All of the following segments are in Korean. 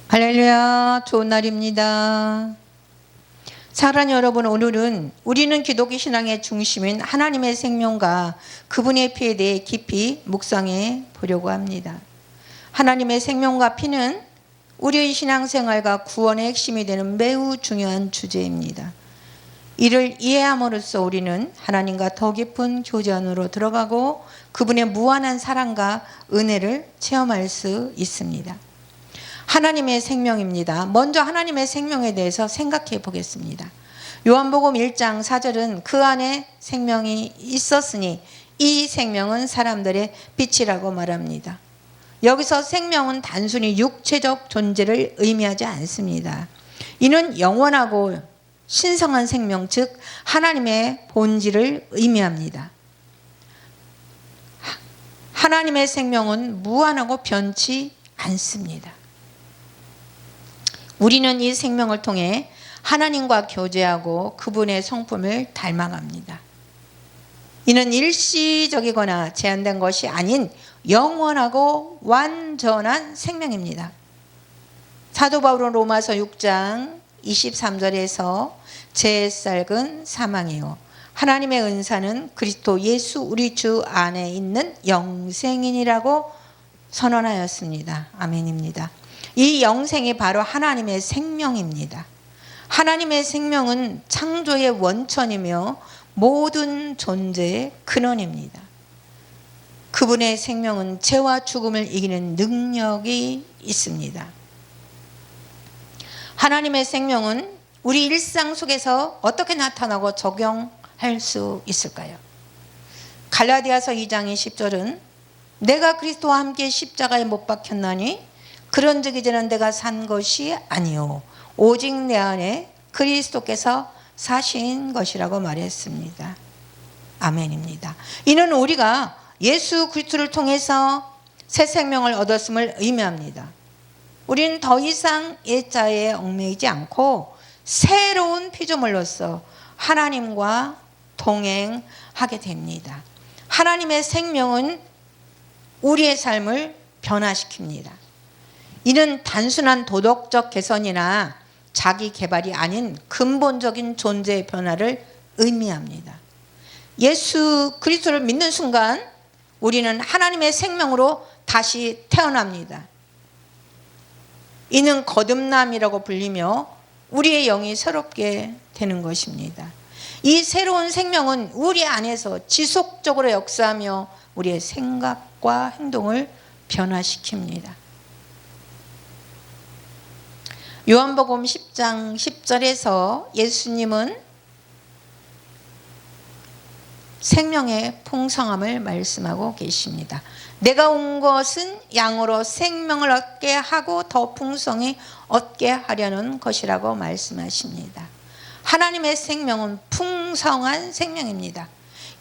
할렐루야, 좋은 날입니다. 사랑하는 여러분, 오늘은 우리는 기독교 신앙의 중심인 하나님의 생명과 그분의 피에 대해 깊이 묵상해 보려고 합니다. 하나님의 생명과 피는 우리의 신앙생활과 구원의 핵심이 되는 매우 중요한 주제입니다. 이를 이해함으로써 우리는 하나님과 더 깊은 교제 안으로 들어가고 그분의 무한한 사랑과 은혜를 체험할 수 있습니다. 하나님의 생명입니다. 먼저 하나님의 생명에 대해서 생각해 보겠습니다. 요한복음 1장 4절은 그 안에 생명이 있었으니 이 생명은 사람들의 빛이라고 말합니다. 여기서 생명은 단순히 육체적 존재를 의미하지 않습니다. 이는 영원하고 신성한 생명, 즉 하나님의 본질을 의미합니다. 하나님의 생명은 무한하고 변치 않습니다. 우리는 이 생명을 통해 하나님과 교제하고 그분의 성품을 닮아갑니다. 이는 일시적이거나 제한된 것이 아닌 영원하고 완전한 생명입니다. 사도 바울은 로마서 6장 23절에서 제 쌀은 사망이요 하나님의 은사는 그리스도 예수 우리 주 안에 있는 영생이니라고 선언하였습니다. 아멘입니다. 이 영생이 바로 하나님의 생명입니다. 하나님의 생명은 창조의 원천이며 모든 존재의 근원입니다. 그분의 생명은 죄와 죽음을 이기는 능력이 있습니다. 하나님의 생명은 우리 일상 속에서 어떻게 나타나고 적용할 수 있을까요? 갈라디아서 2장 20절은 내가 그리스도와 함께 십자가에 못 박혔나니 그런즉 이제는 내가 산 것이 아니요 오직 내 안에 그리스도께서 사신 것이라고 말했습니다. 아멘입니다. 이는 우리가 예수 그리스도를 통해서 새 생명을 얻었음을 의미합니다. 우리는 더 이상 옛자에 얽매이지 않고 새로운 피조물로서 하나님과 동행하게 됩니다. 하나님의 생명은 우리의 삶을 변화시킵니다. 이는 단순한 도덕적 개선이나 자기 개발이 아닌 근본적인 존재의 변화를 의미합니다. 예수 그리스도를 믿는 순간 우리는 하나님의 생명으로 다시 태어납니다. 이는 거듭남이라고 불리며 우리의 영이 새롭게 되는 것입니다. 이 새로운 생명은 우리 안에서 지속적으로 역사하며 우리의 생각과 행동을 변화시킵니다. 요한복음 10장 10절에서 예수님은 생명의 풍성함을 말씀하고 계십니다. 내가 온 것은 양으로 생명을 얻게 하고 더 풍성히 얻게 하려는 것이라고 말씀하십니다. 하나님의 생명은 풍성한 생명입니다.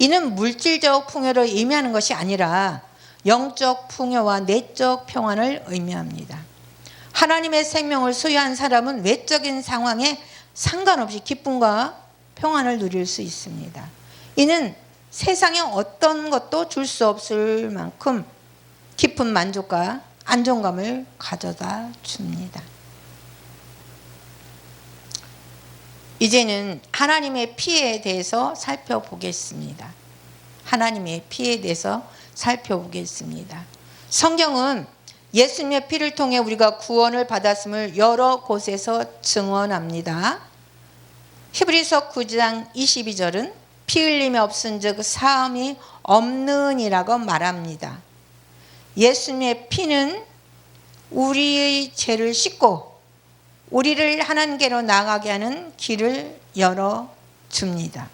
이는 물질적 풍요를 의미하는 것이 아니라 영적 풍요와 내적 평안을 의미합니다. 하나님의 생명을 소유한 사람은 외적인 상황에 상관없이 기쁨과 평안을 누릴 수 있습니다. 이는 세상에 어떤 것도 줄 수 없을 만큼 깊은 만족과 안정감을 가져다 줍니다. 이제는 하나님의 피에 대해서 살펴보겠습니다. 하나님의 피에 대해서 살펴보겠습니다. 성경은 예수님의 피를 통해 우리가 구원을 받았음을 여러 곳에서 증언합니다. 히브리서 9장 22절은 피 흘림이 없은즉 사함이 없느니라고 말합니다. 예수님의 피는 우리의 죄를 씻고 우리를 하나님께로 나가게 하는 길을 열어줍니다.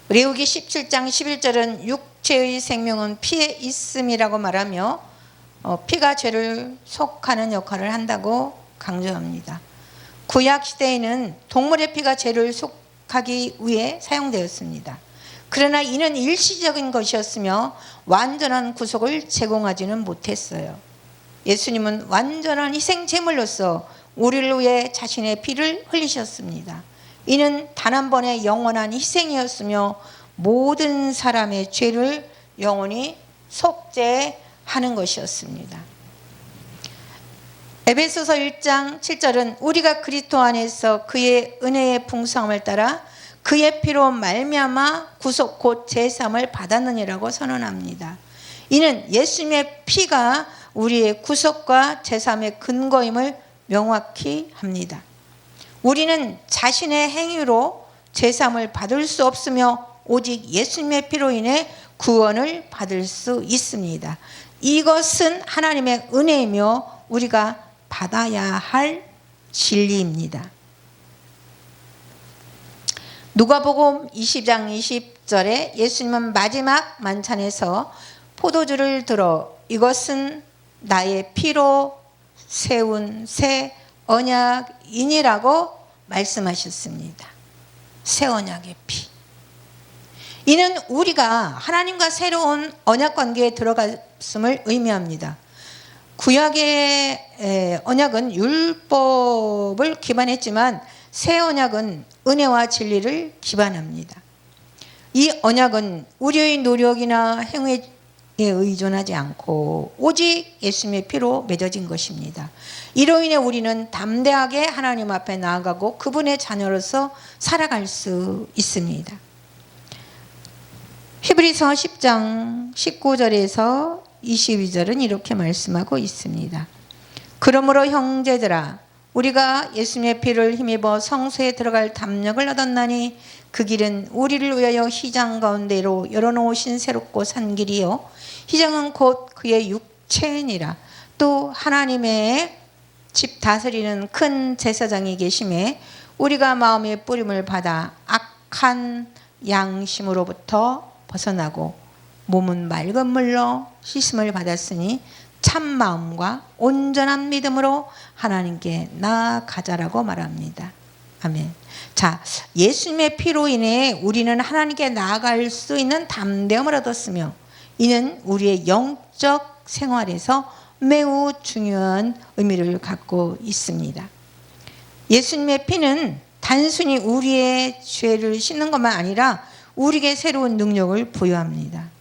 레위기 17장 11절은 육체의 생명은 피에 있음이라고 말하며 피가 죄를 속하는 역할을 한다고 강조합니다. 구약 시대에는 동물의 피가 죄를 속하기 위해 사용되었습니다. 그러나 이는 일시적인 것이었으며 완전한 구속을 제공하지는 못했어요. 예수님은 완전한 희생 제물로서 우리를 위해 자신의 피를 흘리셨습니다. 이는 단 한 번의 영원한 희생이었으며 모든 사람의 죄를 영원히 속죄하는 것이었습니다. 에베소서 1장 7절은 우리가 그리스도 안에서 그의 은혜의 풍성함을 따라 그의 피로 말미암아 구속 곧 제사함을 받았느니라고 선언합니다. 이는 예수님의 피가 우리의 구속과 제사함의 근거임을 명확히 합니다. 우리는 자신의 행위로 제사함을 받을 수 없으며 오직 예수님의 피로 인해 구원을 받을 수 있습니다. 이것은 하나님의 은혜이며 우리가 받아야 할 진리입니다. 누가복음 20장 20절에 예수님은 마지막 만찬에서 포도주를 들어 이것은 나의 피로 세운 새 언약이니라고 말씀하셨습니다. 새 언약의 피. 이는 우리가 하나님과 새로운 언약 관계에 들어갔음을 의미합니다. 구약의 언약은 율법을 기반했지만 새 언약은 은혜와 진리를 기반합니다. 이 언약은 우리의 노력이나 행위에 의존하지 않고 오직 예수님의 피로 맺어진 것입니다. 이로 인해 우리는 담대하게 하나님 앞에 나아가고 그분의 자녀로서 살아갈 수 있습니다. 히브리서 10장 19절에서 22절은 이렇게 말씀하고 있습니다. 그러므로 형제들아 우리가 예수님의 피를 힘입어 성소에 들어갈 담력을 얻었나니 그 길은 우리를 위하여 휘장 가운데로 열어놓으신 새롭고 산 길이요 휘장은 곧 그의 육체니라. 또 하나님의 집 다스리는 큰 제사장이 계심에 우리가 마음의 뿌림을 받아 악한 양심으로부터 벗어나고 몸은 맑은 물로 씻음을 받았으니 참 마음과 온전한 믿음으로 하나님께 나아가자라고 말합니다. 아멘. 자, 예수님의 피로 인해 우리는 하나님께 나아갈 수 있는 담대함을 얻었으며 이는 우리의 영적 생활에서 매우 중요한 의미를 갖고 있습니다. 예수님의 피는 단순히 우리의 죄를 씻는 것만 아니라 우리에게 새로운 능력을 부여합니다.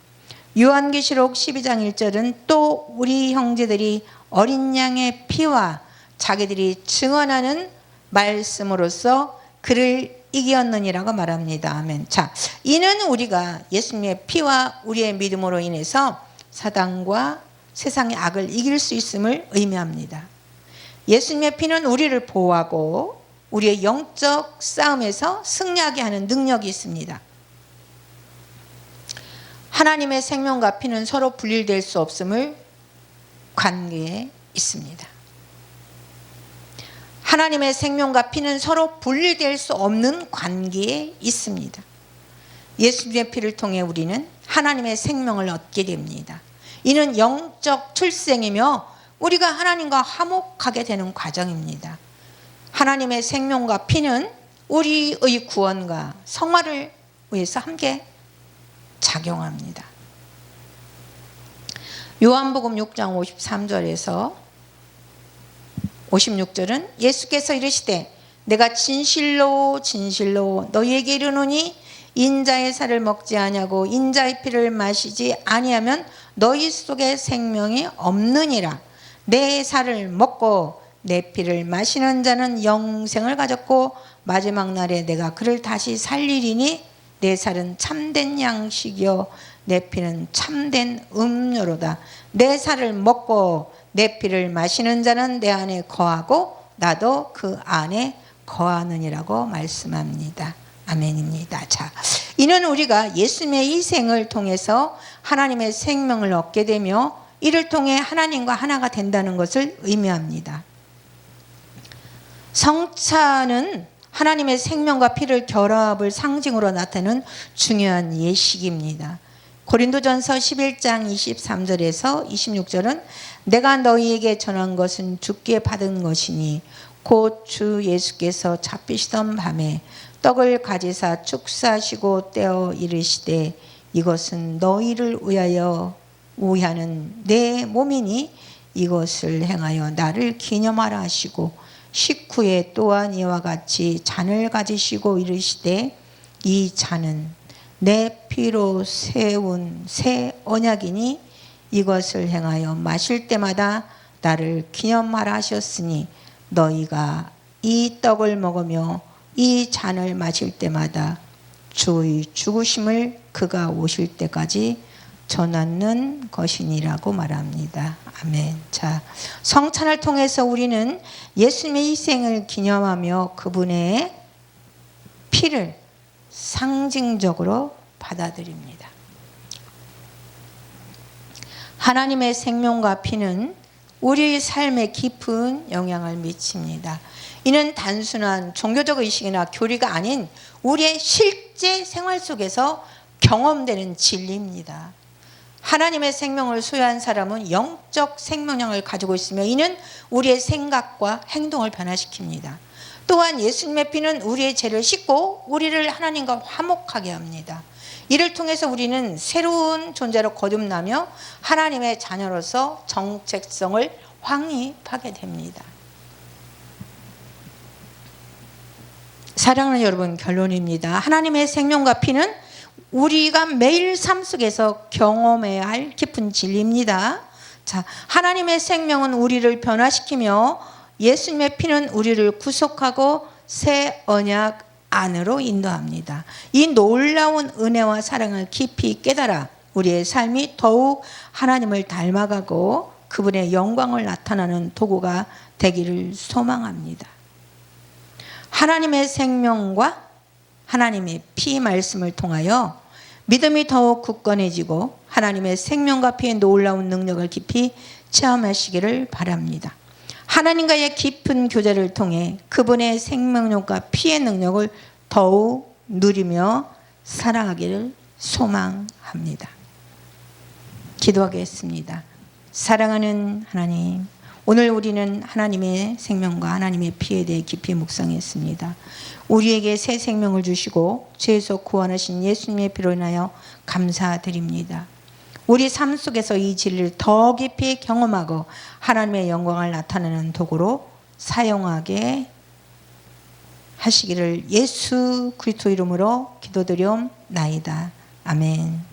요한계시록 12장 1절은 또 우리 형제들이 어린 양의 피와 자기들이 증언하는 말씀으로써 그를 이겼느니라고 말합니다. 아멘. 자, 이는 우리가 예수님의 피와 우리의 믿음으로 인해서 사단과 세상의 악을 이길 수 있음을 의미합니다. 예수님의 피는 우리를 보호하고 우리의 영적 싸움에서 승리하게 하는 능력이 있습니다. 하나님의 생명과 피는 서로 분리될 수 없음을 관계에 있습니다. 하나님의 생명과 피는 서로 분리될 수 없는 관계에 있습니다. 예수님의 피를 통해 우리는 하나님의 생명을 얻게 됩니다. 이는 영적 출생이며 우리가 하나님과 화목하게 되는 과정입니다. 하나님의 생명과 피는 우리의 구원과 성화를 위해서 함께 작용합니다. 요한복음 6장 53절에서 56절은 예수께서 이르시되 내가 진실로 진실로 너희에게 이르노니 인자의 살을 먹지 아니하고 인자의 피를 마시지 아니하면 너희 속에 생명이 없느니라. 내 살을 먹고 내 피를 마시는 자는 영생을 가졌고 마지막 날에 내가 그를 다시 살리리니 내 살은 참된 양식이요 내 피는 참된 음료로다. 내 살을 먹고 내 피를 마시는 자는 내 안에 거하고 나도 그 안에 거하느니라고 말씀합니다. 아멘입니다. 자, 이는 우리가 예수님의 희생을 통해서 하나님의 생명을 얻게 되며 이를 통해 하나님과 하나가 된다는 것을 의미합니다. 성찬은 하나님의 생명과 피를 결합을 상징으로 나타내는 중요한 예식입니다. 고린도전서 11장 23절에서 26절은 내가 너희에게 전한 것은 주께 받은 것이니 곧 주 예수께서 잡히시던 밤에 떡을 가지사 축사하시고 떼어 이르시되 이것은 너희를 위하는 내 몸이니 이것을 행하여 나를 기념하라 하시고 식후에 또한 이와 같이 잔을 가지시고 이르시되 이 잔은 내 피로 세운 새 언약이니 이것을 행하여 마실 때마다 나를 기념하라 하셨으니 너희가 이 떡을 먹으며 이 잔을 마실 때마다 주의 죽으심을 그가 오실 때까지 전하는 것이니라고 말합니다. 아멘. 자, 성찬을 통해서 우리는 예수님의 희생을 기념하며 그분의 피를 상징적으로 받아들입니다. 하나님의 생명과 피는 우리의 삶에 깊은 영향을 미칩니다. 이는 단순한 종교적 의식이나 교리가 아닌 우리의 실제 생활 속에서 경험되는 진리입니다. 하나님의 생명을 소유한 사람은 영적 생명력을 가지고 있으며 이는 우리의 생각과 행동을 변화시킵니다. 또한 예수님의 피는 우리의 죄를 씻고 우리를 하나님과 화목하게 합니다. 이를 통해서 우리는 새로운 존재로 거듭나며 하나님의 자녀로서 정체성을 확립하게 됩니다. 사랑하는 여러분, 결론입니다. 하나님의 생명과 피는 우리가 매일 삶 속에서 경험해야 할 깊은 진리입니다. 자, 하나님의 생명은 우리를 변화시키며 예수님의 피는 우리를 구속하고 새 언약 안으로 인도합니다. 이 놀라운 은혜와 사랑을 깊이 깨달아 우리의 삶이 더욱 하나님을 닮아가고 그분의 영광을 나타나는 도구가 되기를 소망합니다. 하나님의 생명과 하나님의 피 말씀을 통하여 믿음이 더욱 굳건해지고 하나님의 생명과 피의 놀라운 능력을 깊이 체험하시기를 바랍니다. 하나님과의 깊은 교제를 통해 그분의 생명력과 피의 능력을 더욱 누리며 사랑하기를 소망합니다. 기도하겠습니다. 사랑하는 하나님, 오늘 우리는 하나님의 생명과 하나님의 피에 대해 깊이 묵상했습니다. 우리에게 새 생명을 주시고 죄에서 구원하신 예수님의 피로 인하여 감사드립니다. 우리 삶 속에서 이 진리를 더 깊이 경험하고 하나님의 영광을 나타내는 도구로 사용하게 하시기를 예수 그리스도 이름으로 기도드리옵나이다. 아멘.